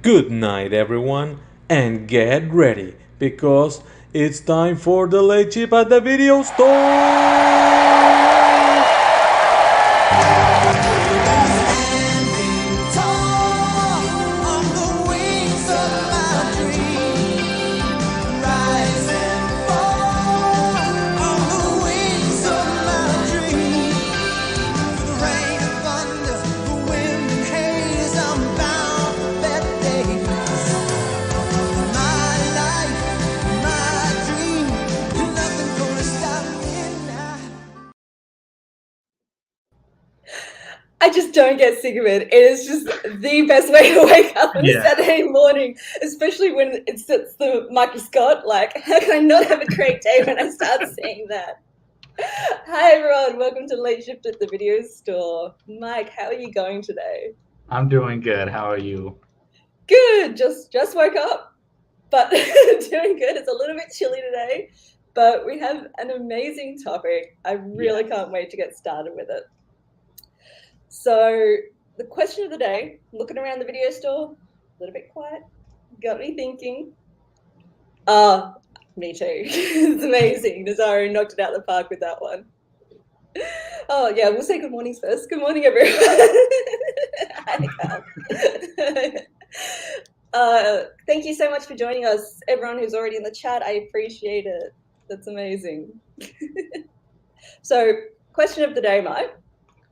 Good night, everyone, and get ready because it's time for the late chip at the video store. I just don't get sick of it. It is just the best way to wake up on a Saturday morning, especially when it's the Michael Scott. Like, how can I not have a great day when I start seeing that? Hi, everyone. Welcome to Late Shift at the Video Store. Mike, how are you going today? I'm doing good. How are you? Good. Just woke up, but doing good. It's a little bit chilly today, but we have an amazing topic. I really can't wait to get started with it. So the question of the day, looking around the video store, a little bit quiet, got me thinking. Me too. It's amazing. Nazaro knocked it out of the park with that one. Oh, yeah, we'll say good mornings first. Good morning, everyone. Hi, Carl. Thank you so much for joining us, everyone who's already in the chat. I appreciate it. That's amazing. So, question of the day, Mike.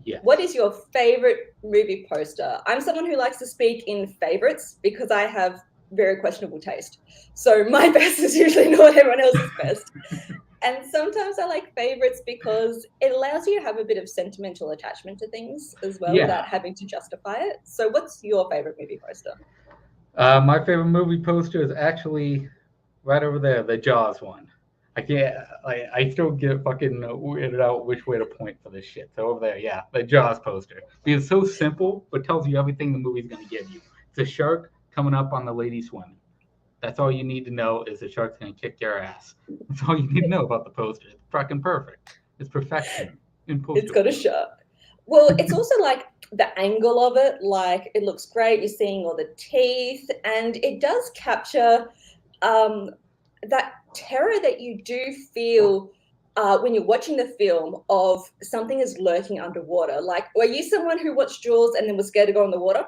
Yes. What is your favorite movie poster? I'm someone who likes to speak in favorites because I have very questionable taste. So my best is usually not everyone else's best. And sometimes I like favorites because it allows you to have a bit of sentimental attachment to things as well without having to justify it. So what's your favorite movie poster? My favorite movie poster is actually right over there, the Jaws one. I still get fucking weirded out which way to point for this shit. So over there, yeah, the Jaws poster. It's so simple, but tells you everything the movie's gonna give you. It's a shark coming up on the lady swimming. That's all you need to know is the shark's gonna kick your ass. That's all you need to know about the poster. It's fucking perfect. It's perfection in poster. It's got a shark. Well, it's also like the angle of it, like it looks great. You're seeing all the teeth, and it does capture that terror that you do feel when you're watching the film of something is lurking underwater. Like, were you someone who watched Jaws and then was scared to go in the water?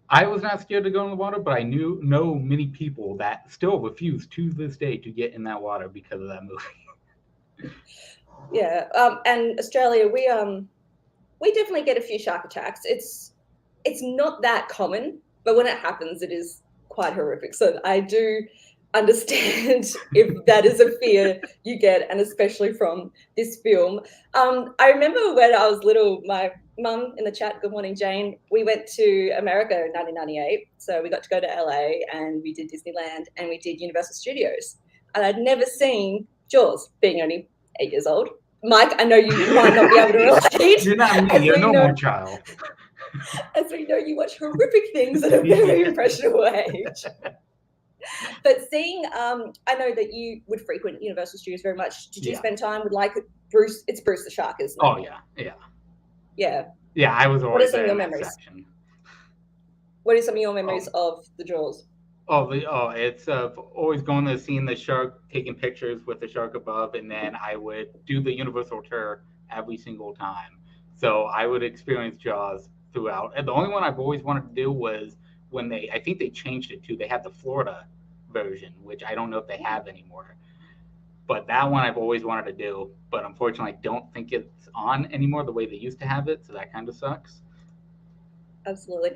I was not scared to go in the water, but I know many people that still refuse to this day to get in that water because of that movie. Yeah, and Australia, we definitely get a few shark attacks. It's not that common, but when it happens, it is quite horrific. So I do understand if that is a fear you get, and especially from this film. I remember when I was little, my mum in the chat, good morning, Jane, we went to America in 1998. So we got to go to LA and we did Disneyland and we did Universal Studios. And I'd never seen Jaws, being only 8 years old. Mike, I know you might not be able to relate. You're not me, you're a normal child. As we know, you watch horrific things at a very impressionable age. But seeing, I know that you would frequent Universal Studios very much. Did you spend time with like Bruce? It's Bruce the Shark, isn't it? Oh yeah. Yeah, I was always there in that section. What are some of your memories of the Jaws? It's always going to seeing the shark, taking pictures with the shark above, and then I would do the Universal tour every single time. So I would experience Jaws throughout. And the only one I've always wanted to do was when I think they changed it to, they had the Florida version, which I don't know if they have anymore. But that one I've always wanted to do, but unfortunately I don't think it's on anymore the way they used to have it, so that kind of sucks. Absolutely.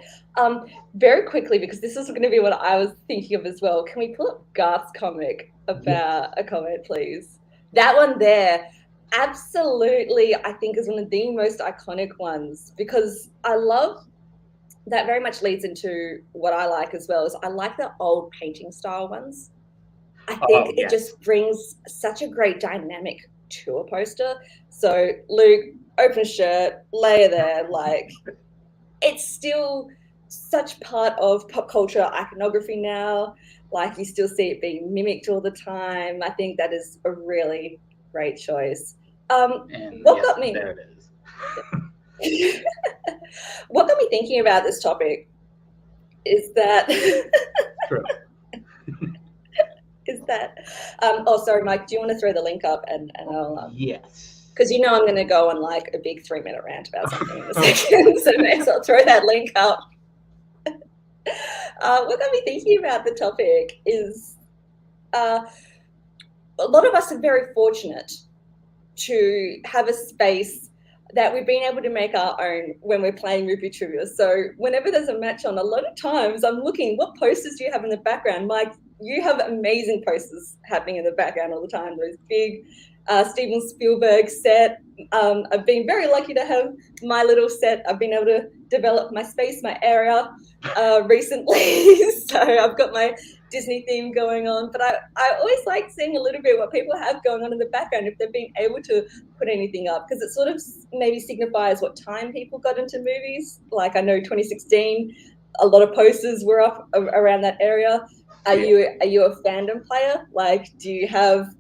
Very quickly, because this is going to be what I was thinking of as well. Can we pull up Garth's comic about a comment, please? That one there, absolutely, I think is one of the most iconic ones, because I love that very much leads into what I like as well. Is I like the old painting style ones. I think it just brings such a great dynamic to a poster. So Luke, open shirt, layer there, like it's still such part of pop culture iconography now. Like you still see it being mimicked all the time. I think that is a really great choice. What got me? There it is. What got me thinking about this topic is that True. is that oh, sorry, Mike, do you want to throw the link up and I'll Yes. because you know I'm going to go on like a big 3-minute rant about something in a second, so may as well throw that link up. What got me thinking about the topic is a lot of us are very fortunate to have a space that we've been able to make our own when we're playing movie trivia. So whenever there's a match on, a lot of times I'm looking, what posters do you have in the background? Mike, you have amazing posters happening in the background all the time. Those big Steven Spielberg set. I've been very lucky to have my little set. I've been able to develop my space, my area recently. So I've got my Disney theme going on, but I always like seeing a little bit what people have going on in the background if they've been able to put anything up, because it sort of maybe signifies what time people got into movies. Like I know 2016, a lot of posters were up around that area. Are you a fandom player? Like, do you have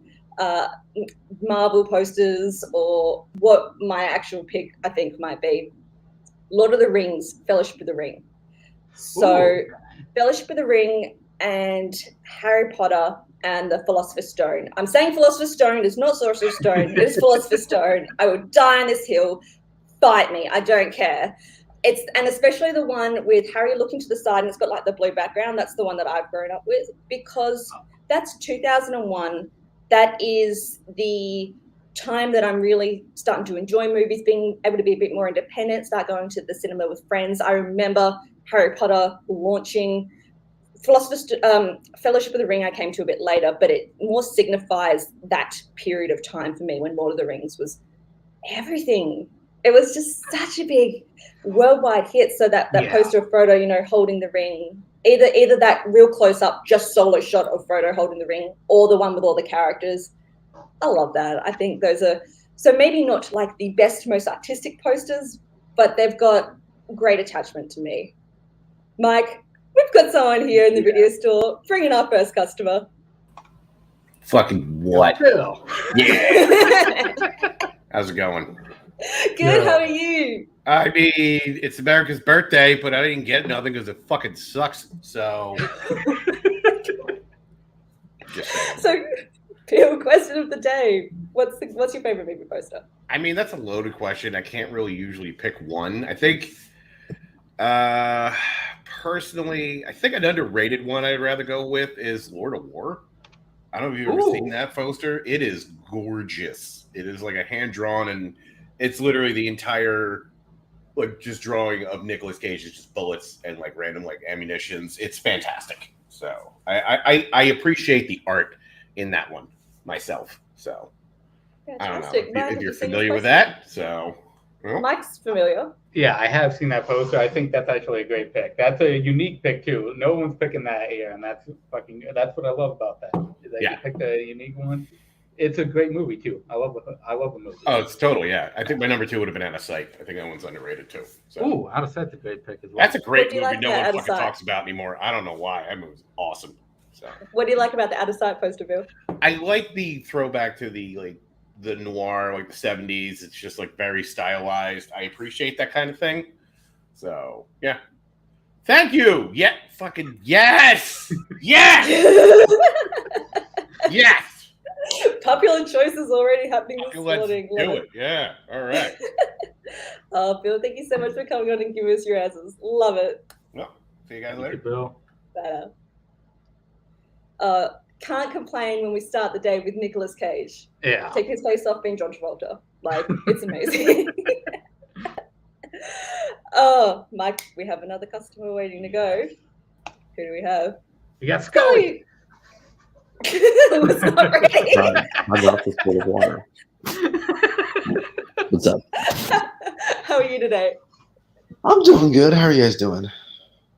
Marvel posters, or what my actual pick I think might be Lord of the Rings, Fellowship of the Ring. So Ooh. Fellowship of the Ring and Harry Potter and the Philosopher's Stone. I'm saying Philosopher's Stone is not Sorcerer's Stone. It is Philosopher's Stone. I would die on this hill. Fight me. I don't care. And especially the one with Harry looking to the side and it's got like the blue background. That's the one that I've grown up with, because that's 2001. That is the time that I'm really starting to enjoy movies, being able to be a bit more independent, start going to the cinema with friends. I remember Harry Potter launching. Fellowship of the Ring I came to a bit later, but it more signifies that period of time for me when Lord of the Rings was everything. It was just such a big worldwide hit. So that poster of Frodo, you know, holding the ring, either that real close up, just solo shot of Frodo holding the ring, or the one with all the characters. I love that. I think those are, so maybe not like the best, most artistic posters, but they've got great attachment to me. Mike, we've got someone here in the video store. Bring in our first customer. Fucking what? Phil. Yeah. How's it going? Good. How are you? I mean, it's America's birthday, but I didn't get nothing because it fucking sucks. So, just saying. So, Phil, question of the day: what's your favorite movie poster? I mean, that's a loaded question. I can't really usually pick one. I think, personally, I think an underrated one I'd rather go with is Lord of War. I don't know if you've ever seen that poster. It is gorgeous. It is like a hand drawn, and it's literally the entire like just drawing of Nicolas Cage. It's just bullets and like random like ammunitions. It's fantastic. So I appreciate the art in that one myself. So fantastic. I don't know if you're familiar with that. So Mike's familiar. Yeah, I have seen that poster. I think that's actually a great pick. That's a unique pick too. No one's picking that here, and that's what I love about that. Is that you picked a unique one. It's a great movie too. I love the movie. Oh, it's totally, yeah. I think my number 2 would have been Out of Sight. I think that one's underrated too. So. Ooh, Out of Sight's a great pick as well. That's a great movie. Like no one fucking talks about anymore. I don't know why. That movie's awesome. So. What do you like about the Out of Sight poster, Bill? I like the throwback to the noir, like the 70s. It's just like very stylized. I appreciate that kind of thing. So yeah. Thank you. Yeah, fucking yes. Yes. Yes. Popular choices already happening this Let's morning. do it. Yeah. All right. Bill, thank you so much for coming on and giving us your answers. Love it. Well, see you guys later. Thank you, Bill. Better. Can't complain when we start the day with Nicolas Cage. Yeah. Taking his face off being John Travolta. Like, it's amazing. Oh, Mike, we have another customer waiting to go. Who do we have? We got Scully. Was not ready. I got this full of water. What's up? How are you today? I'm doing good. How are you guys doing?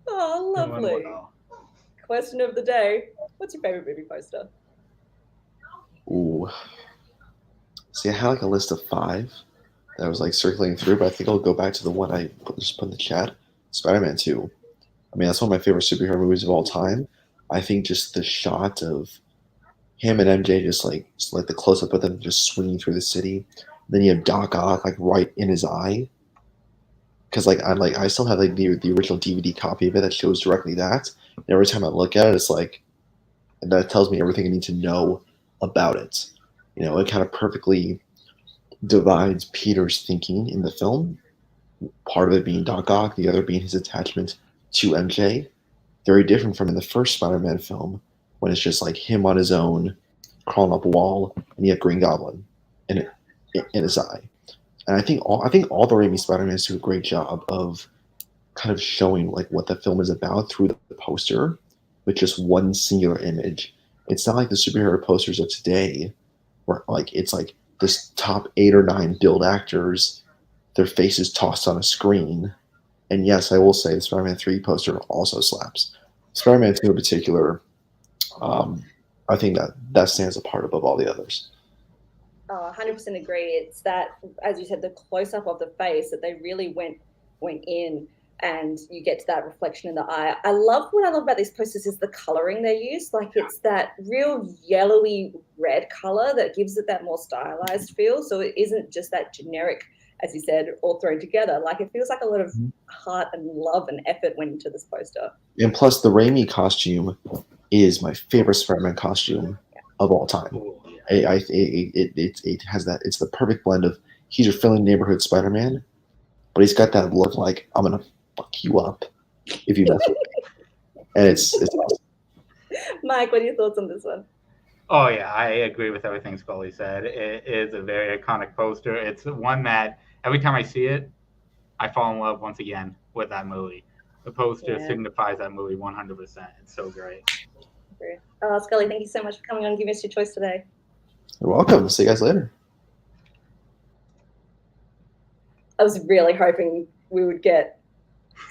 Oh, lovely. Question of the day. What's your favorite movie poster? Ooh. See, I had like a list of 5 that I was like circling through, but I think I'll go back to the one I just put in the chat. Spider-Man 2. I mean, that's one of my favorite superhero movies of all time. I think just the shot of him and MJ just like the close-up of them just swinging through the city. Then you have Doc Ock like right in his eye. because I still have like the original DVD copy of it that shows directly that. And every time I look at it, it's like, and that tells me everything I need to know about it. You know, it kind of perfectly divides Peter's thinking in the film. Part of it being Doc Ock, the other being his attachment to MJ. Very different from in the first Spider-Man film, when it's just like him on his own, crawling up a wall, and you have Green Goblin in his eye. And I think all the Raimi Spider-Mans do a great job of kind of showing like what the film is about through the poster with just one singular image. It's not like the superhero posters of today, where like it's like this top 8 or 9 billed actors, their faces tossed on a screen. And yes, I will say the Spider-Man 3 poster also slaps. Spider-Man 2 in particular, I think that stands apart above all the others. Oh, 100% agree. It's that, as you said, the close-up of the face that they really went in, and you get to that reflection in the eye. What I love about these posters is the coloring they use. Like, it's that real yellowy red color that gives it that more stylized feel. So it isn't just that generic, as you said, all thrown together. Like, it feels like a lot of heart and love and effort went into this poster. And plus, the Raimi costume is my favorite Spider-Man costume of all time. It has that. It's the perfect blend of he's your friendly neighborhood Spider-Man, but he's got that look like I'm gonna fuck you up if you mess with me. And it's awesome. Mike, what are your thoughts on this one? Oh yeah, I agree with everything Scully said. It is a very iconic poster. It's one that every time I see it, I fall in love once again with that movie. The poster signifies that movie 100%. It's so great. Scully, thank you so much for coming on and giving us your choice today. You're welcome. See you guys later. I was really hoping we would get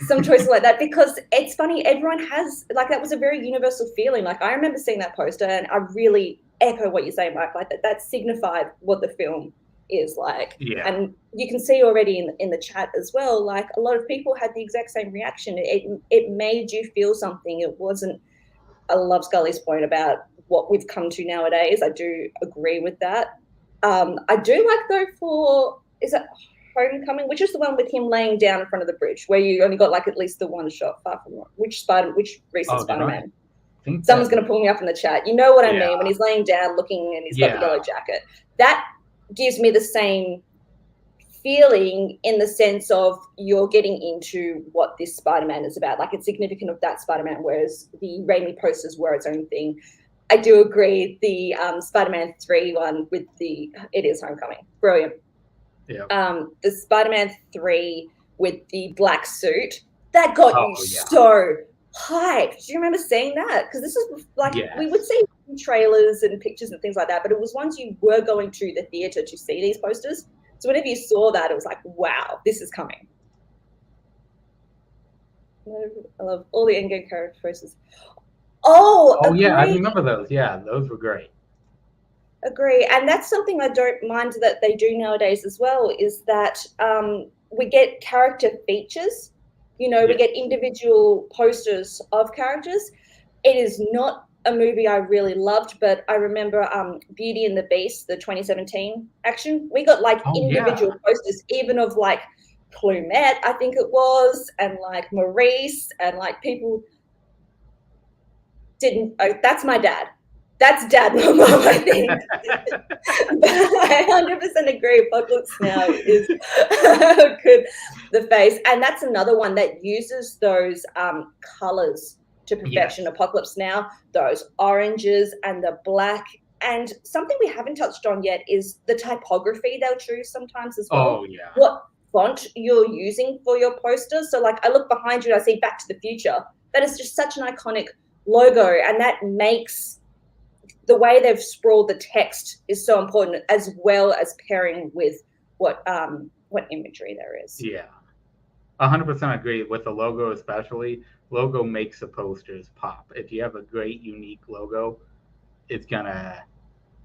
some choices like that, because it's funny, everyone has, like, that was a very universal feeling. Like, I remember seeing that poster and I really echo what you say, Mike, like that signified what the film is like. Yeah. And you can see already in the chat as well, like a lot of people had the exact same reaction. It made you feel something. It wasn't, I love Scully's point about what we've come to nowadays. I do agree with that. I do like, though, is it Homecoming, which is the one with him laying down in front of the bridge, where you only got like at least the one shot far from which recent Spider-Man? Someone's going to pull me up in the chat. You know what I mean? When he's laying down looking and he's got the yellow jacket. That gives me the same feeling in the sense of you're getting into what this Spider-Man is about. Like, it's significant of that Spider-Man, whereas the Raimi posters were its own thing. I do agree. The Spider-Man 3 one with it is Homecoming. Brilliant. Yeah. The Spider-Man 3 with the black suit, that got you so hyped. Do you remember seeing that? Because this is like, we would see trailers and pictures and things like that, but it was once you were going to the theater to see these posters. So whenever you saw that, it was like, wow, this is coming. I love all the Endgame character posters. Oh yeah, I remember those. Yeah, those were great. Agree. And that's something I don't mind that they do nowadays as well, is that we get character features. You know, we get individual posters of characters. It is not a movie I really loved, but I remember Beauty and the Beast, the 2017 action. We got like individual posters, even of like Plumette, I think it was, and like Maurice, and like people didn't. Oh, that's my dad. That's Dad, Mom, I think. I 100% agree. Apocalypse Now is good. The face. And that's another one that uses those colors to perfection. Apocalypse Now, those oranges and the black. And something we haven't touched on yet is the typography they'll choose sometimes as well. Oh, yeah. What font you're using for your poster. So, like, I look behind you and I see Back to the Future. That is just such an iconic logo. And that makes the way they've sprawled the text is so important, as well as pairing with what imagery there is. Yeah, 100% agree with the logo, especially. Logo makes the posters pop. If you have a great, unique logo, it's gonna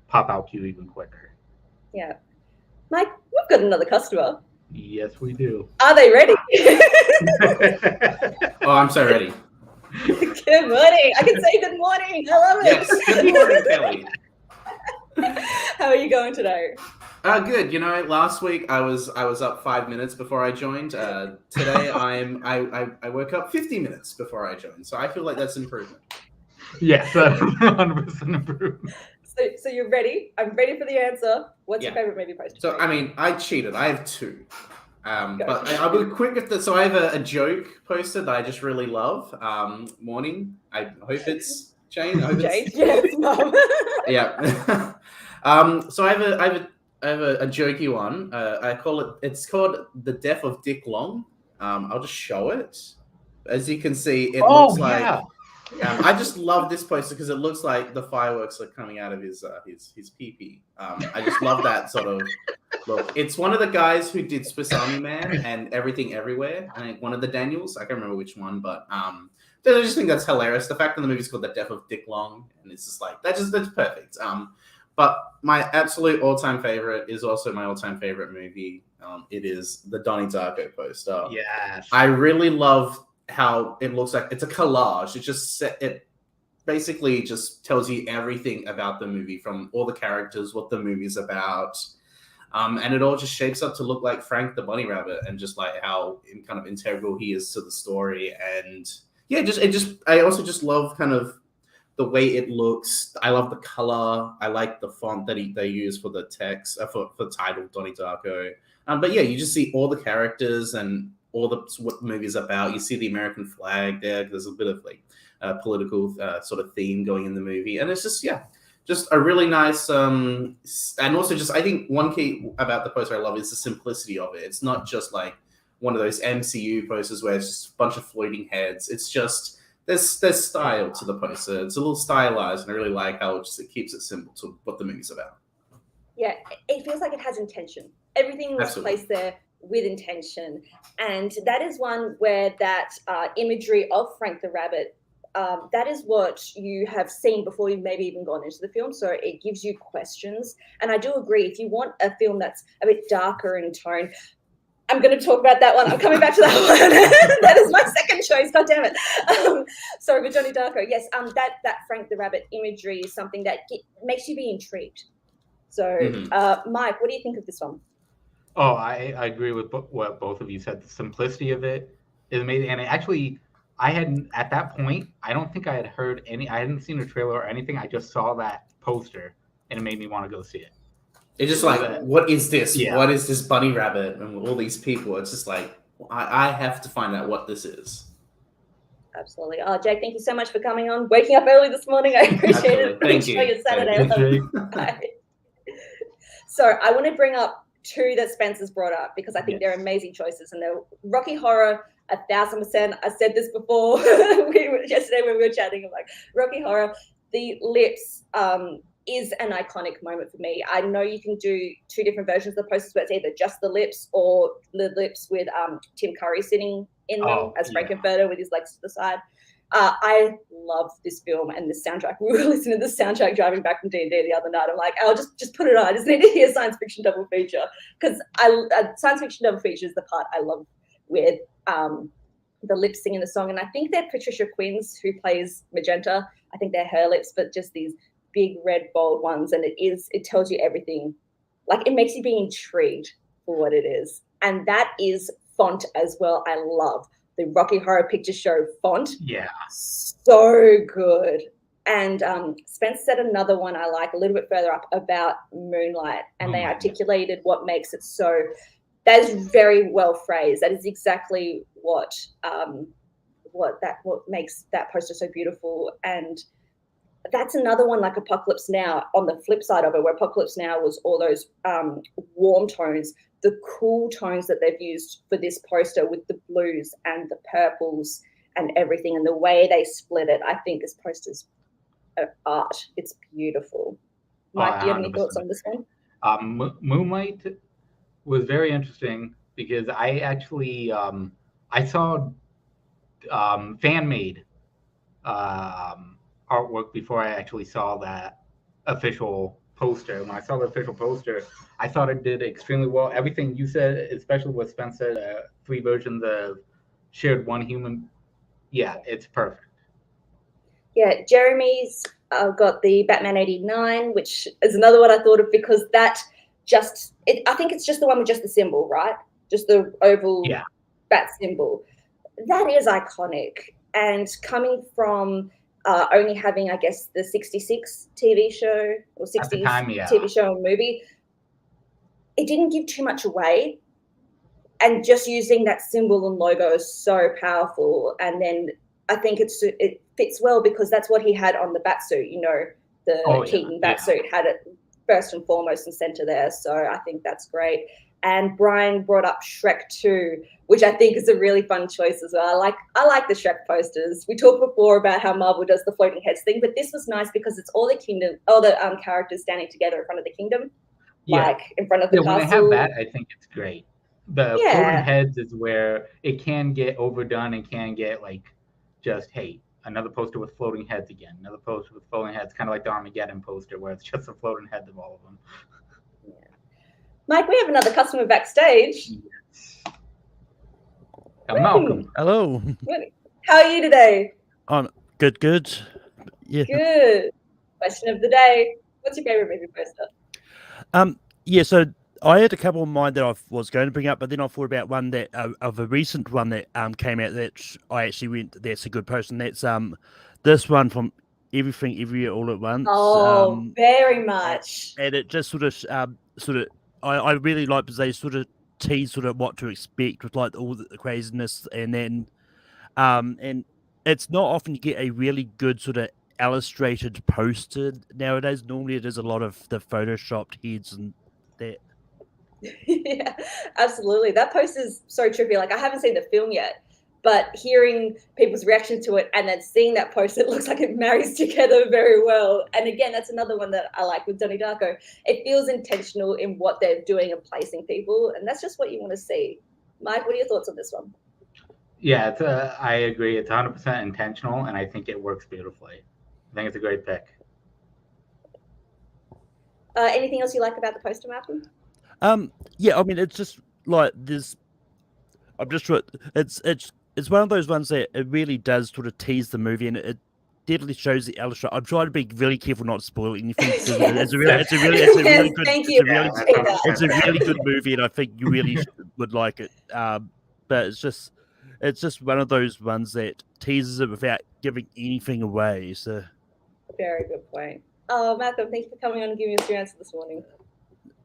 pop out to you even quicker. Yeah, Mike, we've got another customer. Yes, we do. Are they ready? Oh, I'm so ready. Good morning. I can say good morning. I love it. Yes, good morning, Kelly. How are you going today? Good. You know, last week I was up 5 minutes before I joined. Today I woke up 50 minutes before I joined, so I feel like that's improvement. Yes, 100% improvement. So you're ready? I'm ready for the answer. What's your favorite movie poster? So I mean, I cheated. I have two. But I'll be quick with this. So I have a joke poster that I just really love. Morning. I hope it's Jane. I hope Jane? it's Yes, Mum. yeah. So I have a jokey one. I call it. It's called The Death of Dick Long. I'll just show it. As you can see, it looks like. I just love this poster because it looks like the fireworks are coming out of his pee-pee. I just love that sort of look. It's one of the guys who did Swiss Army Man and Everything Everywhere. I think one of the Daniels. I can't remember which one, but I just think that's hilarious. The fact that the movie's called The Death of Dick Long, and it's just like that's perfect. But my absolute all-time favorite is also my all-time favorite movie. It is the Donnie Darko poster. Yes. I really love how it looks like it's a collage. It basically just tells you everything about the movie, from all the characters, what the movie's about. And it all just shapes up to look like Frank the Bunny Rabbit, and just like how kind of integral he is to the story. And yeah, I also just love kind of the way it looks. I love the color. I like the font that they use for the text, for the title Donnie Darko. But yeah, you just see all the characters and all what the movie is about. You see the American flag there. There's a bit of like political sort of theme going in the movie, and it's just a really nice. And also, just I think one key about the poster I love is the simplicity of it. It's not just like one of those MCU posters where it's just a bunch of floating heads. It's just there's style to the poster. It's a little stylized, and I really like how it keeps it simple to what the movie's about. Yeah, it feels like it has intention. Everything was placed there with intention, and that is one where that imagery of Frank the Rabbit, that is what you have seen before you've maybe even gone into the film, so it gives you questions. And I do agree, if you want a film that's a bit darker in tone, I'm going to talk about that one. I'm coming back to that one. That is my second choice. God damn it. Sorry, but Johnny Darko. Yes, that Frank the Rabbit imagery is something that makes you be intrigued. So, Mike, what do you think of this one? Oh, I agree with what both of you said. The simplicity of it is amazing. And I hadn't, at that point, I don't think I had heard I hadn't seen a trailer or anything. I just saw that poster and it made me want to go see it. It's just like, what is this? Yeah. What is this bunny rabbit and all these people? It's just like, I have to find out what this is. Absolutely. Oh, Jake, thank you so much for coming on. Waking up early this morning. I appreciate it. Thank you. Your Saturday. So I want to bring up two that Spencer's brought up because I think they're amazing choices, and they're Rocky Horror 1,000%. I said this before yesterday when we were chatting. I'm like, Rocky Horror, the lips is an iconic moment for me. I know you can do two different versions of the posters where it's either just the lips or the lips with Tim Curry sitting in them as Frankenfurter with his legs to the side. I love this film and the soundtrack. We were listening to the soundtrack driving back from D&D the other night. I'm like, I'll just put it on. I just need to hear science fiction double feature, because science fiction double feature is the part I love with the lip singing the song. And I think they're Patricia Quinn's who plays Magenta. I think they're her lips, but just these big red bold ones, and it tells you everything. Like, it makes you be intrigued for what it is. And that is font as well. I love the Rocky Horror Picture Show font. Yeah. So good. And Spence said another one I like a little bit further up about Moonlight, and they articulated what makes it so. That is very well phrased. That is exactly what makes that poster so beautiful. And that's another one like Apocalypse Now on the flip side of it, where Apocalypse Now was all those warm tones, the cool tones that they've used for this poster with the blues and the purples and everything, and the way they split it. I think this poster's art. It's beautiful. Mike, do you have any thoughts on this one? Moonlight was very interesting because I actually I saw fan-made artwork before I actually saw that official poster. When I saw the official poster, I thought it did extremely well. Everything you said, especially what Spence said, 3 versions of shared one human. Yeah, it's perfect. Yeah, Jeremy's got the Batman 89, which is another one I thought of because that I think it's just the one with just the symbol, right? Just the oval bat symbol. That is iconic. And coming from only having, I guess, the 66 TV show or 60s time, TV show or movie, it didn't give too much away. And just using that symbol and logo is so powerful. And then I think it fits well because that's what he had on the batsuit. You know, the Keaton batsuit had it first and foremost and center there. So I think that's great. And Brian brought up Shrek 2, which I think is a really fun choice as well. I like the Shrek posters. We talked before about how Marvel does the floating heads thing, but this was nice because it's all the characters standing together in front of the kingdom, like in front of the castle. When they have that, I think it's great. The floating heads is where it can get overdone and can get just, hey, another poster with floating heads again, another poster with floating heads, kind of like the Armageddon poster where it's just the floating heads of all of them. Mike, we have another customer backstage. Malcolm. Hello. How are you today? Good. Yeah. Good. Question of the day. What's your favorite movie poster? So I had a couple in mind that I was going to bring up, but then I thought about one that of a recent one that came out that I actually went, that's a good poster, and that's this one from Everything Everywhere All at Once. Oh, very much. And it just sort of I really like because they sort of tease sort of what to expect with like all the craziness, and then and it's not often you get a really good sort of illustrated poster nowadays. Normally it is a lot of the photoshopped heads and that. Yeah, absolutely. That poster is so trippy. Like I haven't seen the film yet, but hearing people's reaction to it and then seeing that poster, it looks like it marries together very well. And again, that's another one that I like with Donnie Darko. It feels intentional in what they're doing and placing people, and that's just what you want to see. Mike, what are your thoughts on this one? Yeah, I agree. It's 100% intentional, and I think it works beautifully. I think it's a great pick. Anything else you like about the poster, Malcolm? Yeah, I mean, it's just like this. I'm just sure it's one of those ones that it really does sort of tease the movie, and it definitely shows the illustration. I'm trying to be really careful not to spoil anything. It's a really good. Thank you. It's a really good movie, and I think you really would like it. But it's just one of those ones that teases it without giving anything away. So, very good point. Oh, Malcolm, thank you for coming on and giving us your answer this morning.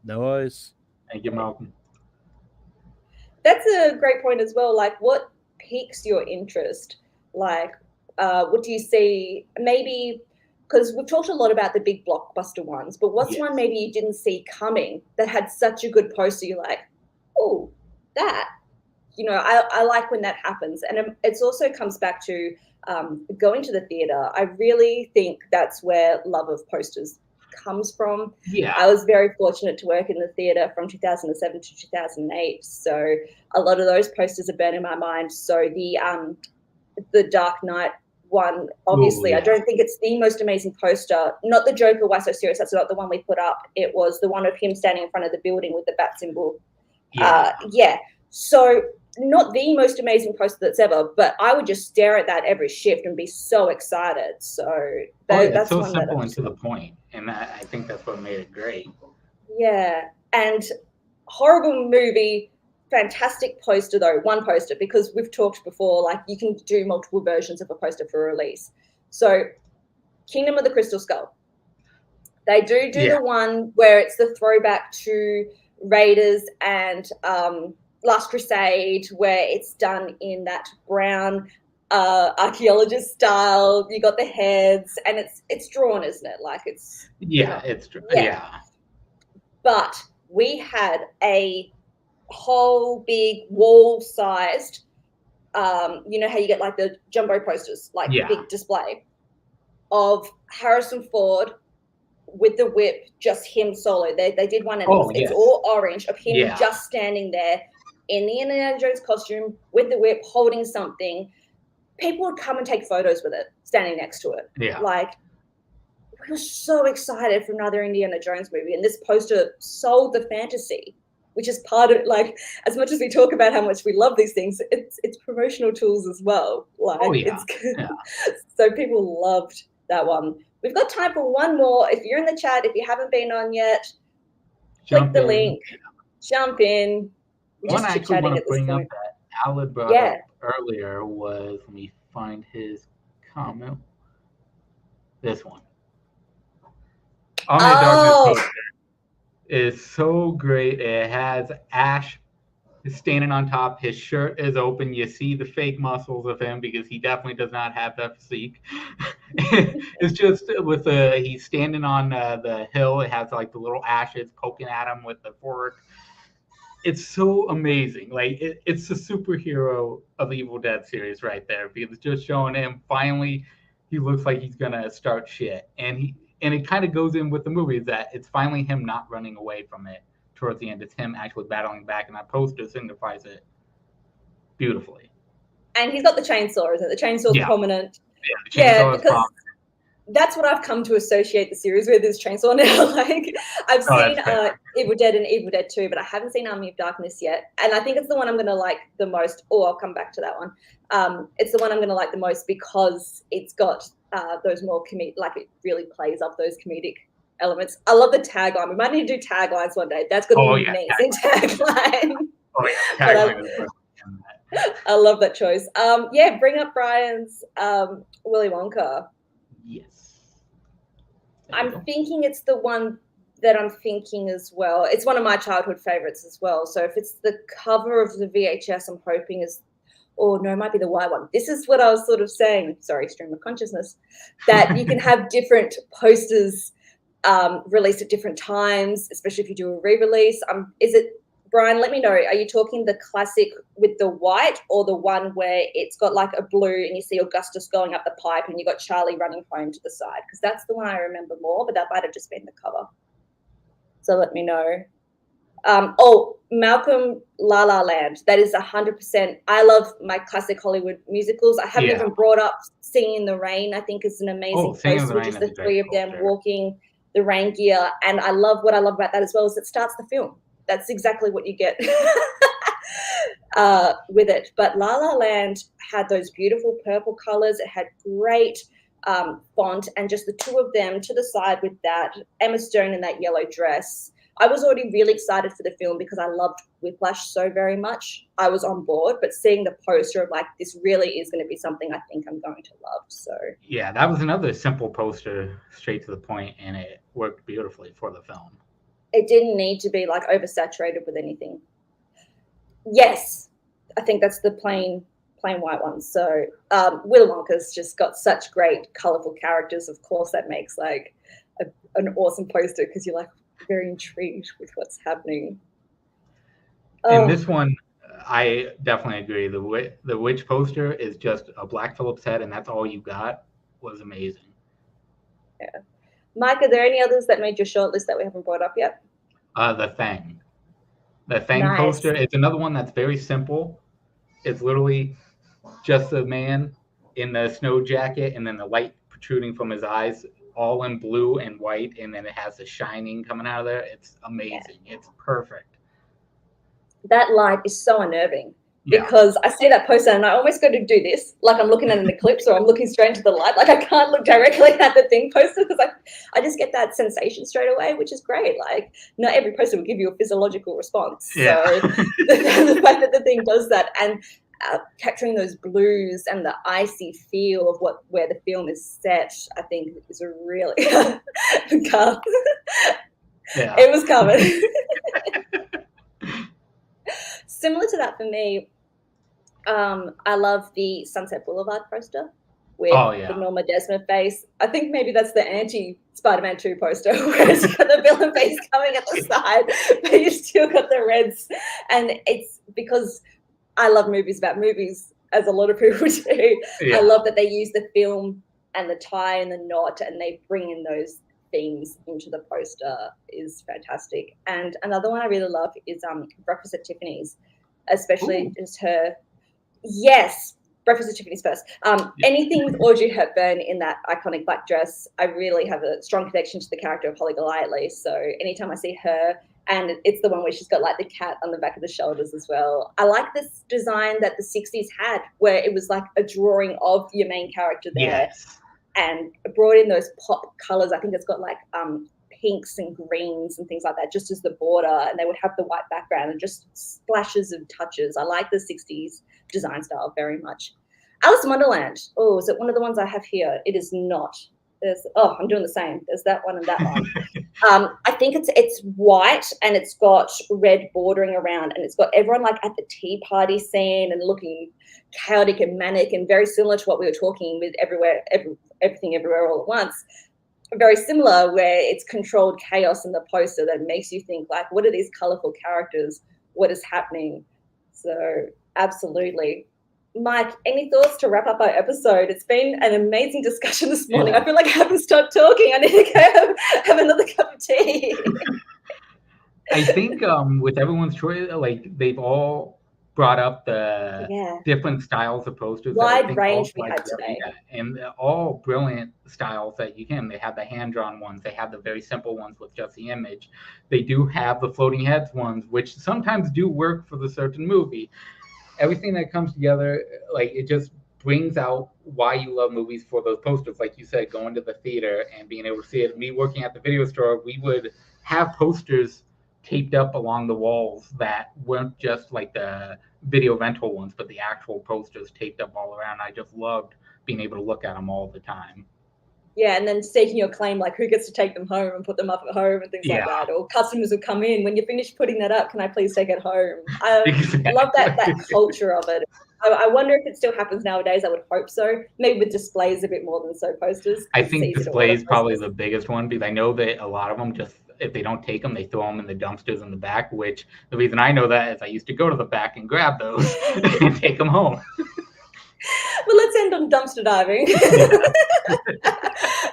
No worries. Thank you, Malcolm. That's a great point as well. Like, what piques your interest? Like, what do you see? Maybe because we've talked a lot about the big blockbuster ones, but what's one maybe you didn't see coming that had such a good poster? You're like, oh, that. You know, I like when that happens, and it also comes back to going to the theater. I really think that's where love of posters comes from. Yeah, I was very fortunate to work in the theater from 2007 to 2008, so a lot of those posters are burnt in my mind. So the Dark Knight one, obviously, I don't think it's the most amazing poster. Not the Joker, Why So Serious? That's not the one we put up. It was the one of him standing in front of the building with the bat symbol. So not the most amazing poster that's ever, but I would just stare at that every shift and be so excited. So that's so one simple and to the point, and I think that's what made it great. Yeah, and horrible movie, fantastic poster though. One poster, because we've talked before, like you can do multiple versions of a poster for release. So Kingdom of the Crystal Skull. They do the one where it's the throwback to Raiders and Last Crusade, where it's done in that brown archaeologist style. You got the heads, and it's drawn, isn't it? Like it's But we had a whole big wall-sized. You know how you get like the jumbo posters, like big display of Harrison Ford with the whip, just him solo. They did one, and it's all orange of him just standing there in the Indiana Jones costume with the whip, holding something. People would come and take photos with it, standing next to it. Yeah. Like, we were so excited for another Indiana Jones movie, and this poster sold the fantasy, which is part of, like, as much as we talk about how much we love these things, it's promotional tools as well. Like, it's good. Yeah. So people loved that one. We've got time for one more. If you're in the chat, if you haven't been on yet, click the link, jump in. We're One just I actually chit-chatting want to at this bring up point. that Alad brought Yeah. up earlier was, let me find his comment. This one. Army of Darkness Oh, poster is so great. It has Ash standing on top. His shirt is open. You see the fake muscles of him because he definitely does not have that physique. It's just with he's standing on the hill. It has like the little ashes poking at him with the fork. It's so amazing. Like it's the superhero of the Evil Dead series right there because it's just showing him finally. He looks like he's gonna start shit, and it kind of goes in with the movie that it's finally him not running away from it towards the end. It's him actually battling back, and that poster signifies it beautifully. and he's got the chainsaw, isn't it? The chainsaw's Yeah. prominent. Yeah, the chainsaw is because prominent. that's what I've come to associate the series with, is chainsaw now. Like, I've seen that's fair. Evil Dead and Evil Dead 2, but I haven't seen Army of Darkness yet. And I think it's the one I'm going to like the most. Oh, I'll come back to that one. It's the one I'm going to like the most because it's got those more like it really plays up those comedic elements. I love the tagline. We might need to do taglines one day. That's going to be an amazing tagline. Oh yeah, tagline is perfect. I love that choice. Yeah, bring up Brian's Willy Wonka. Yes. I'm thinking it's the one that I'm thinking as well. It's one of my childhood favorites as well. So if it's the cover of the VHS, I'm hoping is, oh no, it might be the white one. This is what I was sort of saying, sorry, stream of consciousness, that you can have different posters released at different times, especially if you do a re-release. Is it, Brian, let me know, are you talking the classic with the white or the one where it's got like a blue and you see Augustus going up the pipe and you got Charlie running home to the side? Because that's the one I remember more, but that might have just been the cover. So let me know. Malcolm La La Land. That is 100%. I love my classic Hollywood musicals. I haven't even brought up Singing in the Rain. I think it's an amazing poster, which is the three of them walking the rain gear. And what I love about that as well is it starts the film. That's exactly what you get with it. But La La Land had those beautiful purple colors. It had great font, and just the two of them to the side with that, Emma Stone in that yellow dress. I was already really excited for the film because I loved Whiplash so very much. I was on board, but seeing the poster of like, this really is going to be something I think I'm going to love. So yeah, that was another simple poster, straight to the point, and it worked beautifully for the film. It didn't need to be like oversaturated with anything. Yes, I think that's the plain white one. So Willy Wonka's just got such great colorful characters. Of course, that makes like an awesome poster because you're like very intrigued with what's happening. And this one, I definitely agree. The witch poster is just a Black Phillip's head, and that's all you got. Was amazing. Yeah. Mike, are there any others that made your shortlist that we haven't brought up yet? The Thing. The Thing poster. It's another one that's very simple. It's literally just a man in the snow jacket and then the light protruding from his eyes, all in blue and white, and then it has the shining coming out of there. It's amazing. Yeah. It's perfect. That light is so unnerving. Because I see that poster and I almost go to do this, like I'm looking at an eclipse or I'm looking straight into the light. Like I can't look directly at the Thing poster because I just get that sensation straight away, which is great. Like not every poster will give you a physiological response. Yeah. So the fact that the Thing does that and capturing those blues and the icy feel of where the film is set, I think is a really it was coming. Similar to that for me, I love the Sunset Boulevard poster with the Norma Desmond face. I think maybe that's the anti-Spider-Man 2 poster where it's got the villain face coming at the side, but you still got the reds. And it's because I love movies about movies, as a lot of people do. Yeah. I love that they use the film and the tie and the knot and they bring in those themes into the poster is fantastic. And another one I really love is Breakfast at Tiffany's, especially just her. Yes, Breakfast at Tiffany's first. Anything with Audrey Hepburn in that iconic black dress, I really have a strong connection to the character of Holly Golightly. So anytime I see her, and it's the one where she's got like the cat on the back of the shoulders as well. I like this design that the 60s had where it was like a drawing of your main character there and brought in those pop colors. I think it's got like pinks and greens and things like that, just as the border, and they would have the white background and just splashes of touches. I like the 60s design style very much. Alice in Wonderland. Oh, is it one of the ones I have here? It is not. I'm doing the same. There's that one and that one. I think it's white and it's got red bordering around, and it's got everyone like at the tea party scene and looking chaotic and manic, and very similar to what we were talking with everything everywhere all at once. Very similar, where it's controlled chaos in the poster that makes you think like, what are these colorful characters? What is happening? So absolutely. Mike, any thoughts to wrap up our episode? It's been an amazing discussion this morning. I feel like I haven't stopped talking. I need to go have another cup of tea. I think with everyone's choice, like they've all brought up the different styles of posters. Wide range we had today. And they're all brilliant styles that you can. They have the hand-drawn ones. They have the very simple ones with just the image. They do have the floating heads ones, which sometimes do work for the certain movie. Everything that comes together, like it just brings out why you love movies for those posters. Like you said, going to the theater and being able to see it. Me working at the video store, we would have posters taped up along the walls that weren't just like the video rental ones, but the actual posters taped up all around. I just loved being able to look at them all the time. Yeah, and then staking your claim, like who gets to take them home and put them up at home and things like that. Or customers would come in, when you finish putting that up, can I please take it home? I love that culture of it. I wonder if it still happens nowadays. I would hope so. Maybe with displays a bit more than so posters. I think display is probably the biggest one, because I know that a lot of them just, if they don't take them, they throw them in the dumpsters in the back, which the reason I know that is I used to go to the back and grab those and take them home. Well, let's end on dumpster diving.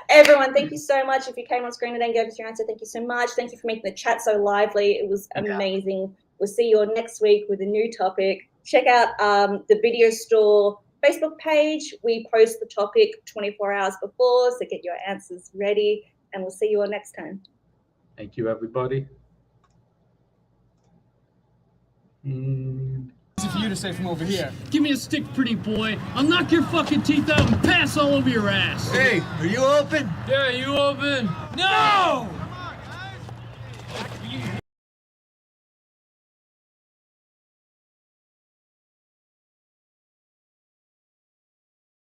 Everyone, thank you so much. If you came on screen and then gave us your answer, thank you so much. Thank you for making the chat so lively. It was amazing. We'll see you all next week with a new topic. Check out the Video Store Facebook page. We post the topic 24 hours before, so get your answers ready, and we'll see you all next time. Thank you, everybody. For you to say from over here. Give me a stick, pretty boy. I'll knock your fucking teeth out and pass all over your ass. Hey, are you open? Yeah, you open? No!